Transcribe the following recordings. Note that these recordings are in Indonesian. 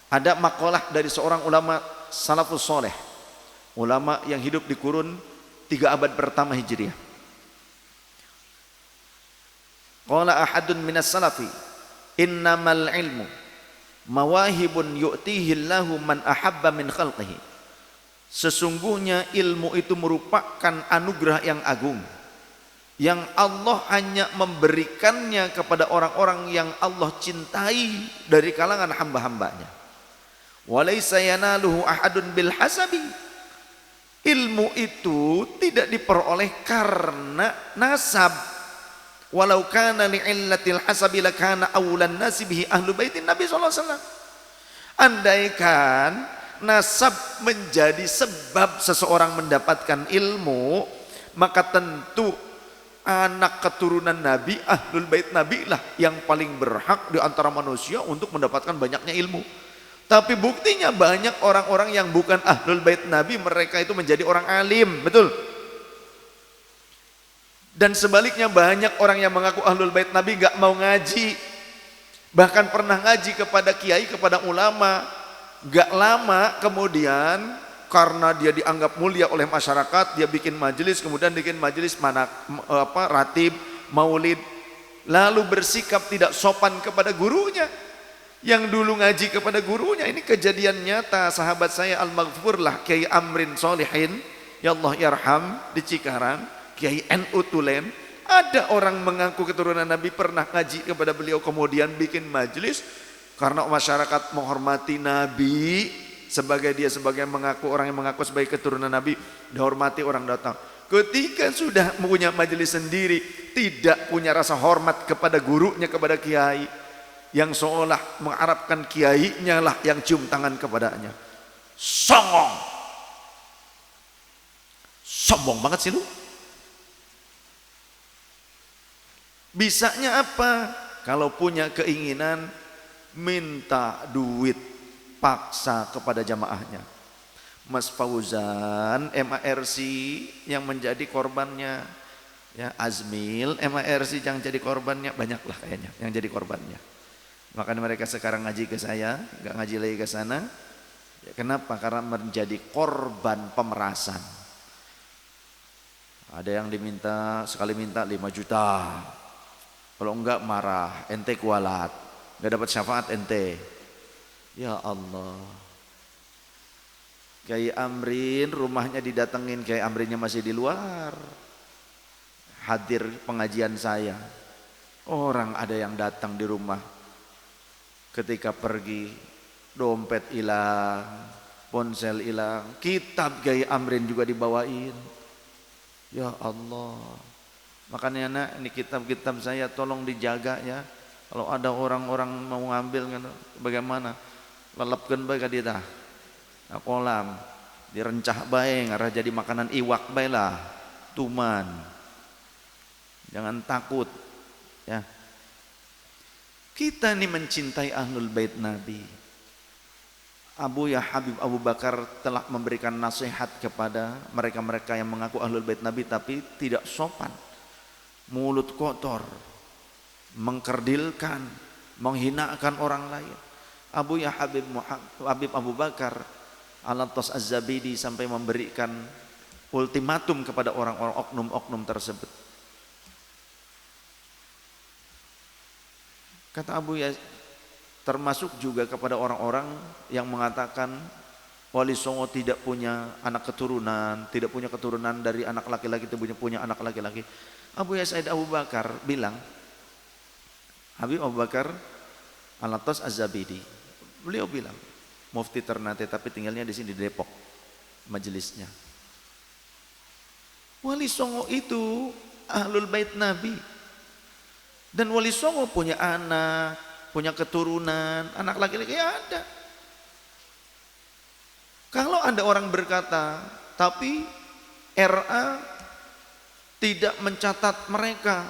Ada makalah dari seorang ulama salafus soleh, ulama yang hidup di kurun 3 abad pertama Hijriah. Qala ahadun minas salafi, innamal ilmu mawahibun yu'tihi Allahu man ahabba min khalqihi. Sesungguhnya ilmu itu merupakan anugerah yang agung yang Allah hanya memberikannya kepada orang-orang yang Allah cintai dari kalangan hamba-hambanya. Walaysa yanaluhu ahadun bil hasabi. Ilmu itu tidak diperoleh karena nasab. Walau kana li'illatil hasabi lakana awlan nasi bihi ahlu baitin Nabi sallallahu alaihi wasallam. Andaikan nasab menjadi sebab seseorang mendapatkan ilmu, maka tentu anak keturunan Nabi, ahlul bait Nabi lah yang paling berhak di antara manusia untuk mendapatkan banyaknya ilmu. Tapi buktinya banyak orang-orang yang bukan ahlul bait Nabi, mereka itu menjadi orang alim, betul? Dan sebaliknya banyak orang yang mengaku ahlul bait Nabi gak mau ngaji, bahkan pernah ngaji kepada kiai, kepada ulama, gak lama kemudian karena dia dianggap mulia oleh masyarakat, dia bikin majelis, kemudian bikin majelis ratib, maulid, lalu bersikap tidak sopan kepada gurunya yang dulu ngaji kepada gurunya. Ini kejadian nyata. Sahabat saya al-maghfur lah, Kiai Amrin Solihin, ya Allah yarham, di Cikarang, Kiai NU Tulen. Ada orang mengaku keturunan Nabi, pernah ngaji kepada beliau, kemudian bikin majelis karena masyarakat menghormati Nabi sebagai dia sebagai mengaku orang yang mengaku sebagai keturunan Nabi, dihormati orang datang. Ketika sudah punya majelis sendiri, tidak punya rasa hormat kepada gurunya, kepada kiai, yang seolah mengharapkan kiainya lah yang cium tangan kepadanya. Songong, sombong banget sih lu. Bisanya apa? Kalau punya keinginan minta duit paksa kepada jamaahnya. Mas Fauzan MARC yang menjadi korbannya, ya Azmil MARC yang jadi korbannya, banyaklah kayaknya yang jadi korbannya. Makanya mereka sekarang ngaji ke saya, nggak ngaji lagi ke sana. Ya, kenapa? Karena menjadi korban pemerasan. Ada yang diminta, sekali minta 5 juta. Kalau enggak marah, ente kualat, nggak dapat syafaat ente. Ya Allah. Kiai Amrin rumahnya didatengin, Kiai Amrinnya masih di luar. Hadir pengajian saya. Orang ada yang datang di rumah. Ketika pergi, dompet hilang, ponsel hilang, kitab Kiai Amrin juga dibawain. Ya Allah. Makanya nak, ini kitab-kitab saya tolong dijaga ya. Kalau ada orang-orang mau ngambil kan, bagaimana? Lelepkeun bae ka dieu tah. Nah, kolam direncah bae ngarah jadi makanan iwak bae lah. Tuman. Jangan takut ya. Kita ini mencintai ahlul bait Nabi. Habib Abu Bakar telah memberikan nasihat kepada mereka-mereka yang mengaku ahlul bait Nabi tapi tidak sopan. Mulut kotor, mengkerdilkan, menghinakan orang lain. Habib Abu Bakar Al-Attas Az-Zabidi sampai memberikan ultimatum kepada orang-orang oknum-oknum tersebut. Kata Abu ya, termasuk juga kepada orang-orang yang mengatakan Wali Songo tidak punya anak keturunan, tidak punya keturunan dari anak laki-laki, tidak punya anak laki-laki. Abu Yazid Abu Bakar bilang, Habib Abu Bakar Al-Attas Az-Zabidi, beliau bilang, Mufti Ternate tapi tinggalnya di sini di Depok, majelisnya. Wali Songo itu ahlul bait Nabi. Dan Wali Songo punya anak, punya keturunan, anak laki-laki ada. Kalau ada orang berkata, tapi RA tidak mencatat mereka.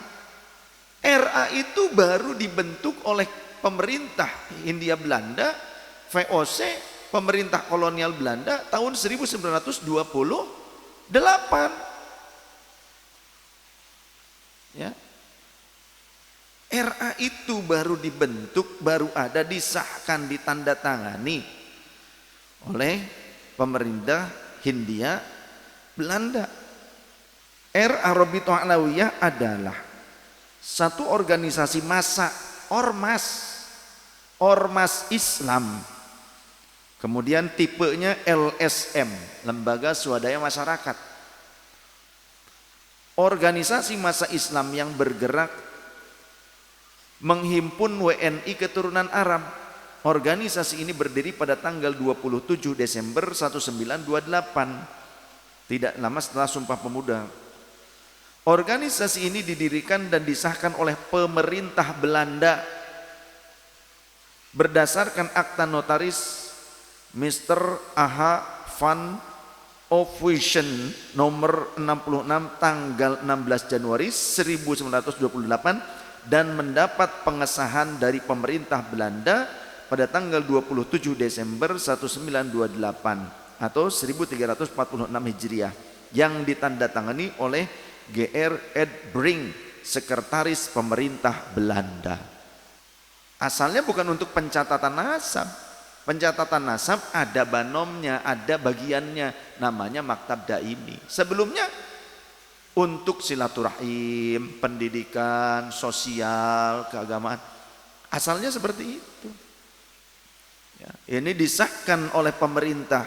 RA itu baru dibentuk oleh pemerintah Hindia Belanda, VOC, pemerintah kolonial Belanda tahun 1928. Ya. RA itu baru dibentuk, baru ada, disahkan, ditandatangani oleh pemerintah Hindia Belanda. RA Rabithah Alawiyah adalah satu organisasi massa, ormas Islam. Kemudian tipenya LSM, Lembaga Swadaya Masyarakat. Organisasi massa Islam yang bergerak menghimpun WNI keturunan Arab. Organisasi ini berdiri pada tanggal 27 Desember 1928, tidak lama setelah Sumpah Pemuda. Organisasi ini didirikan dan disahkan oleh pemerintah Belanda berdasarkan akta notaris Mr. A.H. van Ophuijsen nomor 66 tanggal 16 Januari 1928 dan mendapat pengesahan dari pemerintah Belanda pada tanggal 27 Desember 1928 atau 1346 Hijriah yang ditandatangani oleh G.R. Ed Brink, sekretaris pemerintah Belanda. Asalnya bukan untuk pencatatan nasab. Pencatatan nasab ada banomnya, ada bagiannya, namanya Maktab Daimi. Sebelumnya untuk silaturahim, pendidikan, sosial, keagamaan. Asalnya seperti itu. Ya, ini disahkan oleh pemerintah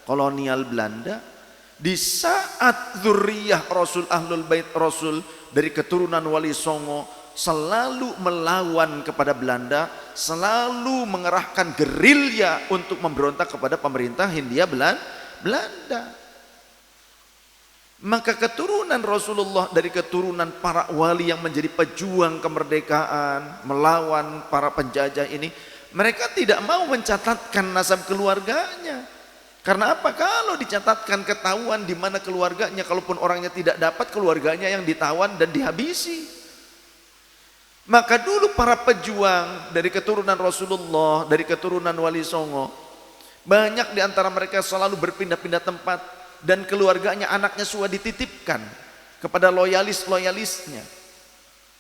kolonial Belanda di saat zuriyah Rasul, Ahlul Bait Rasul dari keturunan Wali Songo selalu melawan kepada Belanda, selalu mengerahkan gerilya untuk memberontak kepada pemerintah Hindia Belanda. Maka keturunan Rasulullah dari keturunan para wali yang menjadi pejuang kemerdekaan melawan para penjajah ini, mereka tidak mau mencatatkan nasab keluarganya. Karena apa? Kalau dicatatkan ketahuan di mana keluarganya, kalaupun orangnya tidak dapat, keluarganya yang ditawan dan dihabisi. Maka dulu para pejuang dari keturunan Rasulullah, dari keturunan Wali Songo, banyak di antara mereka selalu berpindah-pindah tempat. Dan keluarganya, anaknya sudah dititipkan kepada loyalis-loyalisnya.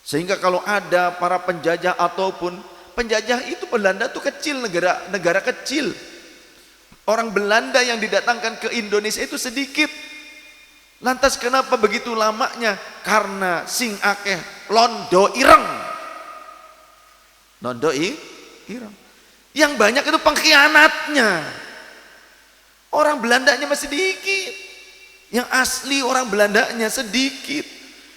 Sehingga kalau ada para penjajah ataupun penjajah itu, Belanda itu kecil, negara kecil. Orang Belanda yang didatangkan ke Indonesia itu sedikit. Lantas kenapa begitu lamanya? Karena sing akeh londo ireng. Londo ireng. Yang banyak itu pengkhianatnya. Orang Belandanya masih sedikit. Yang asli orang Belandanya sedikit.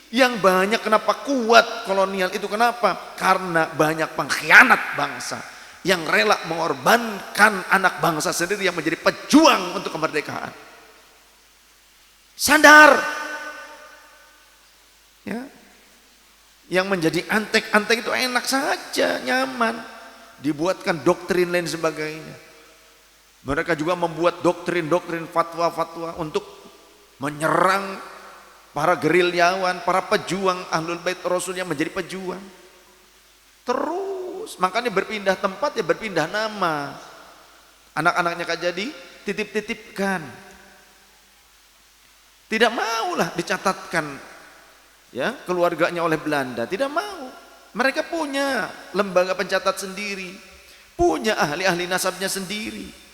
Yang banyak kenapa kuat kolonial itu, kenapa? Karena banyak pengkhianat bangsa yang rela mengorbankan anak bangsa sendiri yang menjadi pejuang untuk kemerdekaan. Sadar. Ya. Yang menjadi antek-antek itu enak saja, nyaman. Dibuatkan doktrin lain sebagainya. Mereka juga membuat doktrin-doktrin, fatwa-fatwa untuk menyerang para gerilyawan, para pejuang Ahlul Bait Rasul yang menjadi pejuang. Terus, makanya berpindah tempat ya berpindah nama. Anak-anaknya kan jadi titip-titipkan. Tidak maulah dicatatkan ya keluarganya oleh Belanda, tidak mau. Mereka punya lembaga pencatat sendiri, punya ahli-ahli nasabnya sendiri.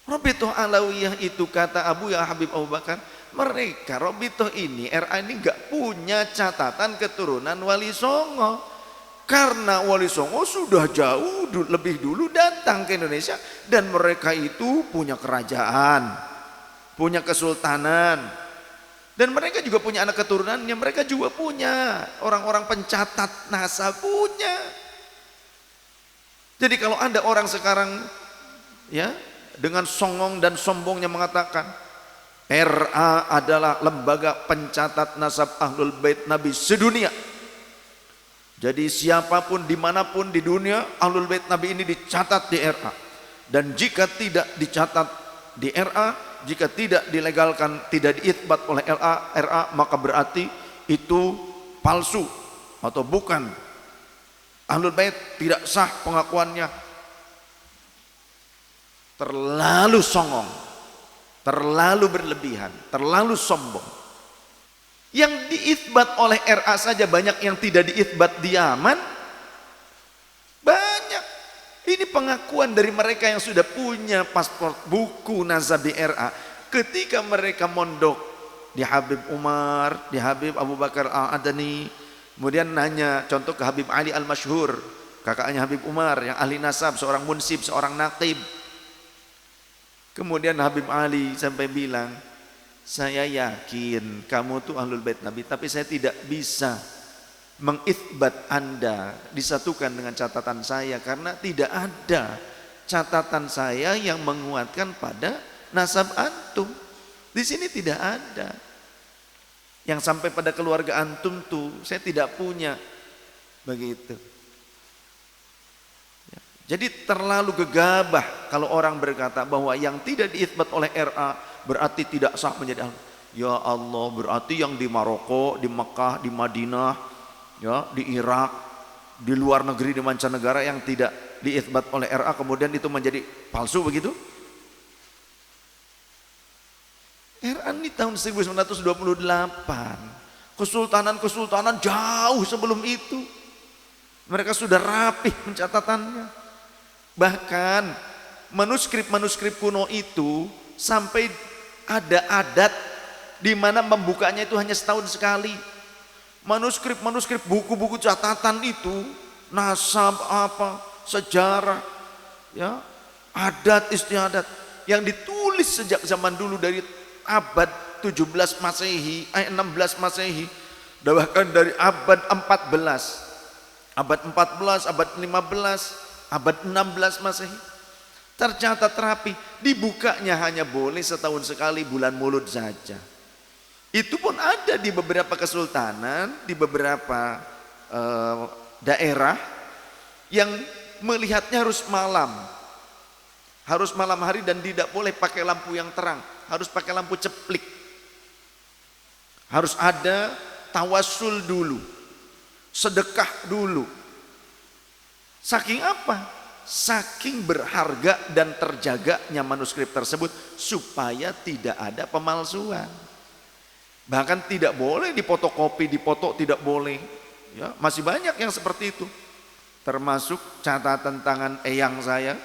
Rabithah Alawiyah itu, kata Abu Ya Habib Abu Bakar, mereka Rabithah ini, RA ini enggak punya catatan keturunan Wali Songo. Karena Wali Songo sudah jauh lebih dulu datang ke Indonesia dan mereka itu punya kerajaan, punya kesultanan. Dan mereka juga punya anak keturunannya, mereka juga punya orang-orang pencatat nasab punya. Jadi kalau ada orang sekarang ya dengan songong dan sombongnya mengatakan RA adalah lembaga pencatat nasab Ahlul Bait Nabi sedunia, jadi siapapun dimanapun di dunia Ahlul Bait Nabi ini dicatat di RA, dan jika tidak dicatat di RA, jika tidak dilegalkan, tidak diithbat oleh RA, maka berarti itu palsu atau bukan Ahlul Bait, tidak sah pengakuannya. Terlalu songong, terlalu berlebihan, terlalu sombong. Yang diitsbat oleh RA saja banyak, yang tidak diitsbat di Yaman banyak. Ini pengakuan dari mereka yang sudah punya paspor buku Nasabi RA ketika mereka mondok di Habib Umar, di Habib Abu Bakar Al-Adani, kemudian nanya contoh ke Habib Ali Al-Masyhur, kakaknya Habib Umar yang ahli nasab, seorang munsib, seorang naqib. Kemudian Habib Ali sampai bilang, saya yakin kamu tuh ahlul bait Nabi, tapi saya tidak bisa mengitsbat Anda disatukan dengan catatan saya karena tidak ada catatan saya yang menguatkan pada nasab antum. Di sini tidak ada. Yang sampai pada keluarga antum tuh saya tidak punya. Begitu. Jadi terlalu gegabah kalau orang berkata bahwa yang tidak diitsbat oleh RA berarti tidak sah menjadi ahli. Ya Allah, berarti yang di Maroko, di Mekah, di Madinah, ya, di Irak, di luar negeri, di mancanegara yang tidak diitsbat oleh RA kemudian itu menjadi palsu begitu? RA ini tahun 1928. Kesultanan-kesultanan jauh sebelum itu. Mereka sudah rapih pencatatannya. Bahkan manuskrip-manuskrip kuno itu sampai ada adat di mana membukanya itu hanya setahun sekali. Manuskrip-manuskrip buku-buku catatan itu, nasab apa, sejarah, ya, adat istiadat yang ditulis sejak zaman dulu dari abad 17 Masehi, 16 Masehi, bahkan dari abad 14, abad 14, abad 15, abad 16 Masehi tercatat rapi. Dibukanya hanya boleh setahun sekali, bulan Maulud saja. Itu pun ada di beberapa kesultanan, di beberapa daerah yang melihatnya harus malam hari dan tidak boleh pakai lampu yang terang, harus pakai lampu ceplik. Harus ada tawassul dulu, sedekah dulu. Saking apa? Saking berharga dan terjaganya manuskrip tersebut supaya tidak ada pemalsuan. Bahkan tidak boleh difotokopi, dipoto tidak boleh. Ya, masih banyak yang seperti itu. Termasuk catatan tangan eyang saya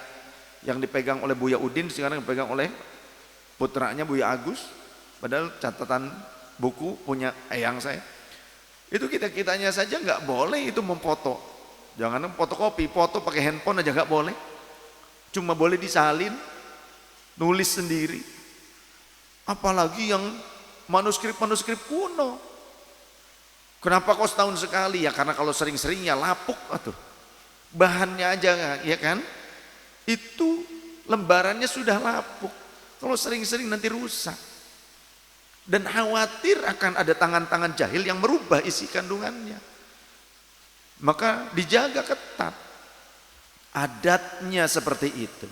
yang dipegang oleh Buya Udin, sekarang dipegang oleh putranya Buya Agus. Padahal catatan buku punya eyang saya. Itu kita-kitanya saja nggak boleh itu memfoto. Jangan fotokopi, foto pakai handphone aja nggak boleh. Cuma boleh disalin, nulis sendiri. Apalagi yang manuskrip-manuskrip kuno. Kenapa kok setahun sekali? Ya karena kalau sering-sering ya lapuk atuh. Bahannya aja ya kan? Itu lembarannya sudah lapuk. Kalau sering-sering nanti rusak. Dan khawatir akan ada tangan-tangan jahil yang merubah isi kandungannya. Maka dijaga ketat. Adatnya seperti itu.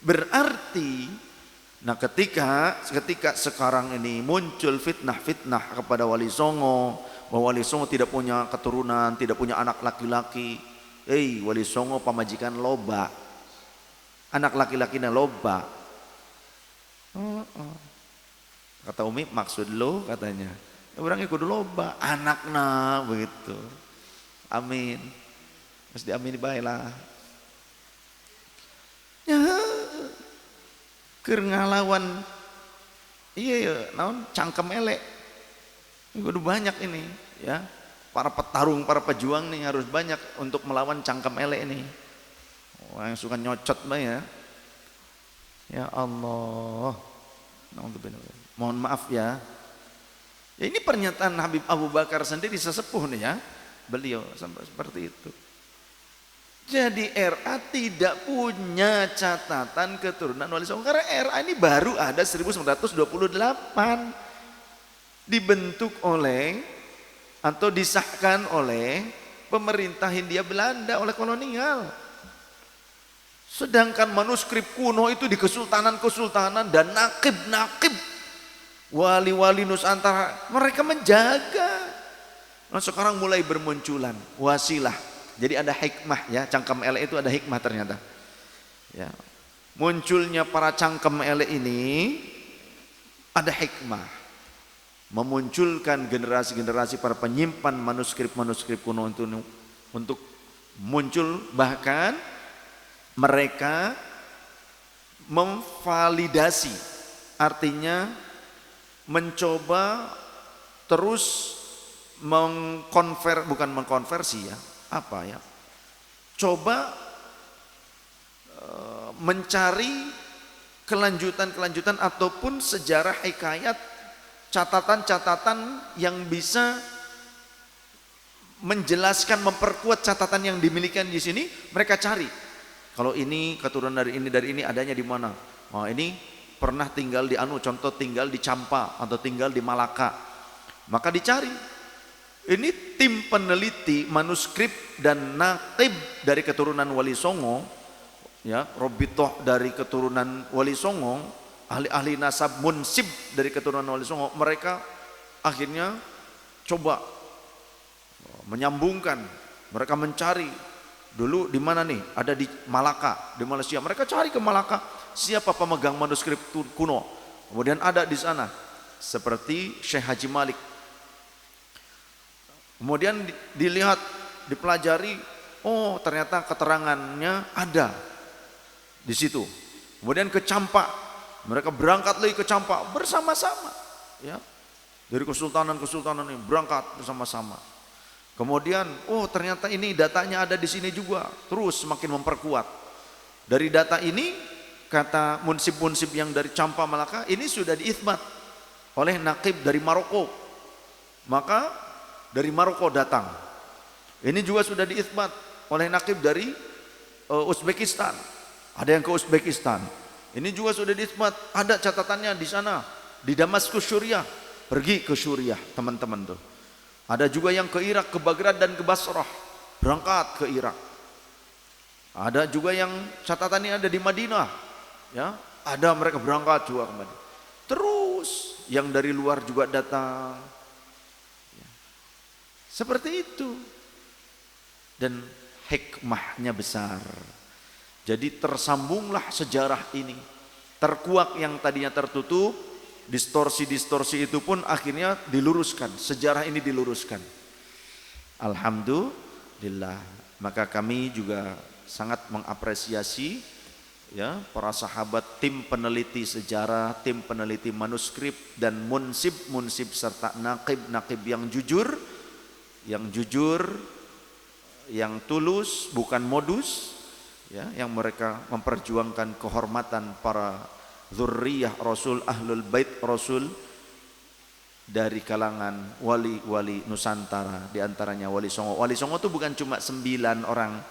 Berarti nah ketika sekarang ini muncul fitnah-fitnah kepada Wali Songo, bahwa Wali Songo tidak punya keturunan, tidak punya anak laki-laki. Wali Songo pamajikan loba. Anak laki-lakinya loba. Kata Umi, maksud lo katanya. Orang ikut loba, anakna begitu. Amin. Mesti amin baiklah. Ya, keur ngalawan iya naon cangkem elek. Udah banyak ini ya. Para petarung, para pejuang nih harus banyak untuk melawan cangkem elek ini. Yang suka nyocot mah ya. Ya Allah. Mohon maaf ya. Ya ini pernyataan Habib Abu Bakar sendiri sesepuh nih ya. Beliau sampai seperti itu. Jadi RA tidak punya catatan keturunan Wali Songo karena RA ini baru ada 1928 dibentuk oleh atau disahkan oleh pemerintah Hindia Belanda oleh kolonial. Sedangkan manuskrip kuno itu di kesultanan-kesultanan dan nakib-nakib wali-wali Nusantara mereka menjaga. Nah, sekarang mulai bermunculan wasilah. Jadi ada hikmah ya, cangkem elek itu ada hikmah ternyata. Ya. Munculnya para cangkem elek ini ada hikmah. memunculkan generasi-generasi para penyimpan manuskrip-manuskrip kuno itu untuk muncul, bahkan mereka memvalidasi, artinya mencoba terus bukan mengkonversi ya, apa ya, coba mencari kelanjutan-kelanjutan ataupun sejarah hikayat, catatan-catatan yang bisa menjelaskan, memperkuat catatan yang dimiliki di sini. Mereka cari, kalau ini keturunan dari ini adanya di mana? Oh, ini pernah tinggal di contoh tinggal di Campa atau tinggal di Malaka. Maka dicari. Ini tim peneliti manuskrip dan naqib dari keturunan Wali Songo, ya, Robitoh dari keturunan Wali Songo, ahli-ahli nasab munsib dari keturunan Wali Songo. Mereka akhirnya coba menyambungkan, mereka mencari dulu di mana nih, ada di Malaka, di Malaysia. Mereka cari ke Malaka, siapa pemegang manuskrip kuno. Kemudian ada di sana seperti Syekh Haji Malik. Kemudian dilihat, dipelajari, oh ternyata keterangannya ada di situ. Kemudian ke Campa, mereka berangkat lagi ke Campa bersama-sama, ya, dari kesultanan ini berangkat bersama-sama. Kemudian, oh ternyata ini datanya ada di sini juga, terus semakin memperkuat. Dari data ini, kata munsib-munsib yang dari Campa Malaka, ini sudah diithbat oleh naqib dari Maroko. Maka dari Maroko datang. Ini juga sudah diithbat oleh naqib dari Uzbekistan. Ada yang ke Uzbekistan. Ini juga sudah diithbat, ada catatannya di sana, di Damaskus Suriah. Pergi ke Suriah, teman-teman tuh. Ada juga yang ke Irak, ke Baghdad dan ke Basrah, berangkat ke Irak. Ada juga yang catatannya ada di Madinah, ya, ada mereka berangkat juga ke Madinah. Terus yang dari luar juga datang, ya. Seperti itu. Dan hikmahnya besar. Jadi tersambunglah sejarah ini. Terkuak yang tadinya tertutup, distorsi-distorsi itu pun akhirnya diluruskan, sejarah ini diluruskan. Alhamdulillah. Maka kami juga sangat mengapresiasi, ya, para sahabat, tim peneliti sejarah, tim peneliti manuskrip dan munsib serta naqib yang jujur, yang tulus, bukan modus, ya, yang mereka memperjuangkan kehormatan para zurriyah Rasul, ahlul bait Rasul dari kalangan wali-wali Nusantara, diantaranya Wali Songo. Wali Songo itu bukan cuma 9 orang,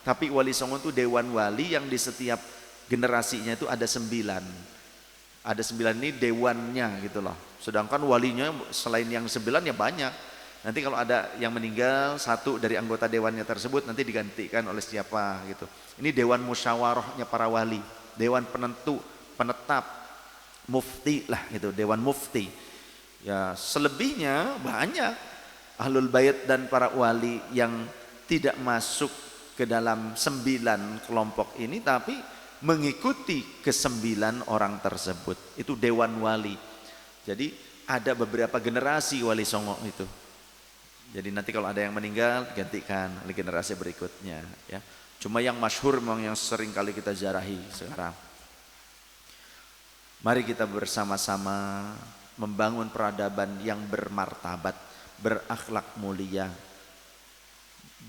tapi Wali Songo itu dewan wali yang di setiap generasinya itu ada 9. Ada 9 ini dewannya gitu loh. Sedangkan walinya selain yang 9 ya banyak. Nanti kalau ada yang meninggal, satu dari anggota dewannya tersebut nanti digantikan oleh siapa gitu. Ini dewan musyawarahnya para wali, dewan penetap, mufti lah gitu, dewan mufti. Ya, selebihnya banyak ahlul bait dan para wali yang tidak masuk ke dalam 9 kelompok ini, tapi mengikuti ke-9 orang tersebut. Itu dewan wali. Jadi ada beberapa generasi Wali Songo itu. Jadi nanti kalau ada yang meninggal gantikan oleh generasi berikutnya, ya. Cuma yang masyhur memang yang sering kali kita ziarahi sekarang. Mari kita bersama-sama membangun peradaban yang bermartabat, berakhlak mulia.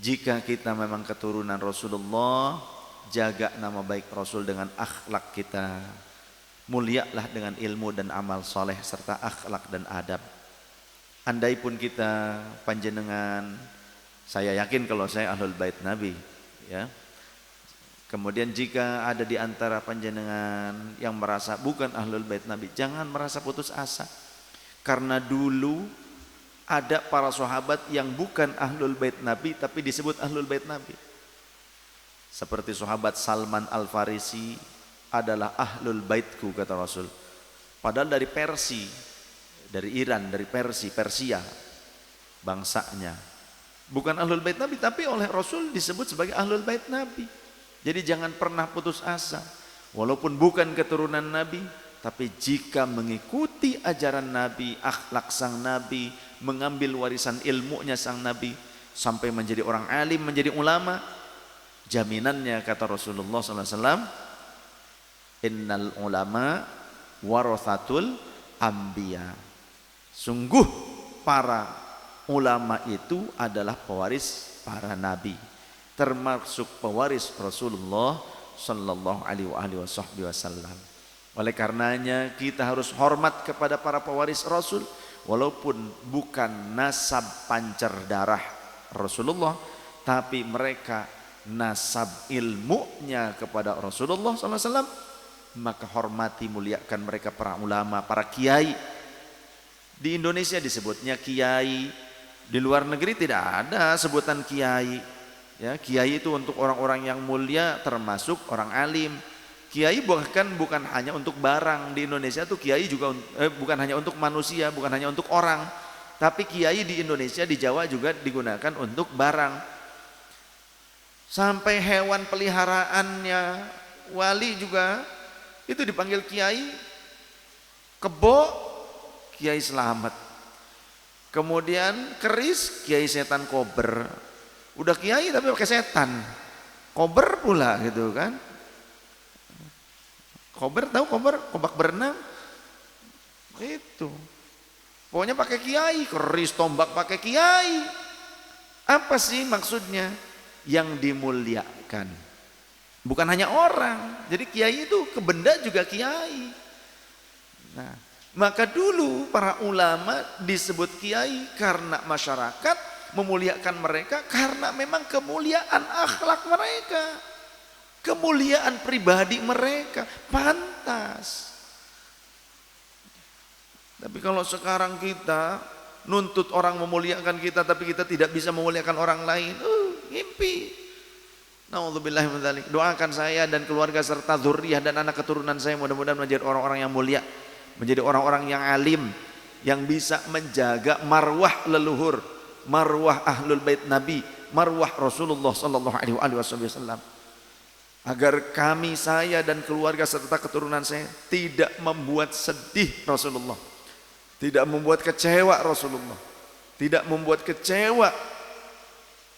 Jika kita memang keturunan Rasulullah, jaga nama baik Rasul dengan akhlak kita. Mulialah dengan ilmu dan amal soleh serta akhlak dan adab. Andai pun kita panjenengan, saya yakin kalau saya ahlul bait Nabi, ya. Kemudian jika ada di antara panjenengan yang merasa bukan ahlul bait Nabi, jangan merasa putus asa. Karena dulu ada para sahabat yang bukan ahlul bait Nabi tapi disebut ahlul bait Nabi. Seperti sahabat Salman Al-Farisi adalah ahlul baitku kata Rasul. Padahal dari dari Iran, dari Persia bangsanya. Bukan ahlul bait Nabi tapi oleh Rasul disebut sebagai ahlul bait Nabi. Jadi jangan pernah putus asa. Walaupun bukan keturunan Nabi Tapi jika mengikuti ajaran Nabi, akhlak sang Nabi, mengambil warisan ilmunya sang Nabi, sampai menjadi orang alim, menjadi ulama, jaminannya kata Rasulullah SAW, innal ulama warathatul anbiya. Sungguh para ulama itu adalah pewaris para nabi, termasuk pewaris Rasulullah sallallahu alaihi wasallam. Oleh karenanya kita harus hormat kepada para pewaris Rasul, walaupun bukan nasab pancar darah Rasulullah, tapi mereka nasab ilmunya kepada Rasulullah SAW. Maka hormati, muliakan mereka, para ulama, para kiai. Di Indonesia disebutnya kiai, di luar negeri tidak ada sebutan kiai. Ya, kiai itu untuk orang-orang yang mulia, termasuk orang alim. Kiai bahkan bukan hanya untuk barang. Di Indonesia tuh kiai juga bukan hanya untuk manusia, bukan hanya untuk orang, tapi kiai di Indonesia, di Jawa juga digunakan untuk barang. Sampai hewan peliharaannya wali juga itu dipanggil kiai. Kebo, Kiai Selamat. Kemudian keris, Kiai Setan Kober. Udah kiai tapi pakai setan, kober pula gitu kan. Kober, tahu kober? Kobak berenang itu. Pokoknya pakai kiai, keris tombak pakai kiai. Apa sih maksudnya? Yang dimuliakan, bukan hanya orang. Jadi kiai itu ke benda juga kiai. Nah, maka dulu para ulama disebut kiai karena masyarakat memuliakan mereka, karena memang kemuliaan akhlak mereka, kemuliaan pribadi mereka, pantas. Tapi kalau sekarang kita nuntut orang memuliakan kita, tapi kita tidak bisa memuliakan orang lain, ngimpi. Nauzubillahi min dzalik. Doakan saya dan keluarga serta zuriyah dan anak keturunan saya mudah-mudahan menjadi orang-orang yang mulia, menjadi orang-orang yang alim, yang bisa menjaga marwah leluhur, marwah ahlul bait Nabi, marwah Rasulullah sallallahu alaihi wasallam. Agar kami, saya dan keluarga serta keturunan saya tidak membuat sedih Rasulullah, tidak membuat kecewa Rasulullah, tidak membuat kecewa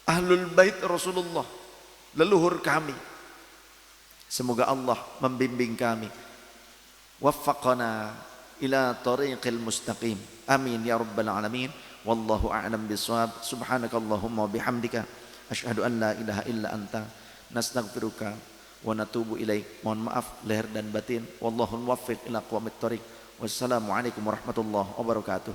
ahlul bait Rasulullah, leluhur kami. Semoga Allah membimbing kami, waffaqana ila tariqil mustaqim, amin ya rabbal alamin. Wallahu a'lam bishawab. Subhanakallahumma wa bihamdika asyhadu an la ilaha illa anta nastaghfiruka wa natubu ilaik. Mohon maaf lahir dan batin. Wallahu muwaffiq ila aqwamit thoriq. Wassalamualaikum warahmatullahi wabarakatuh.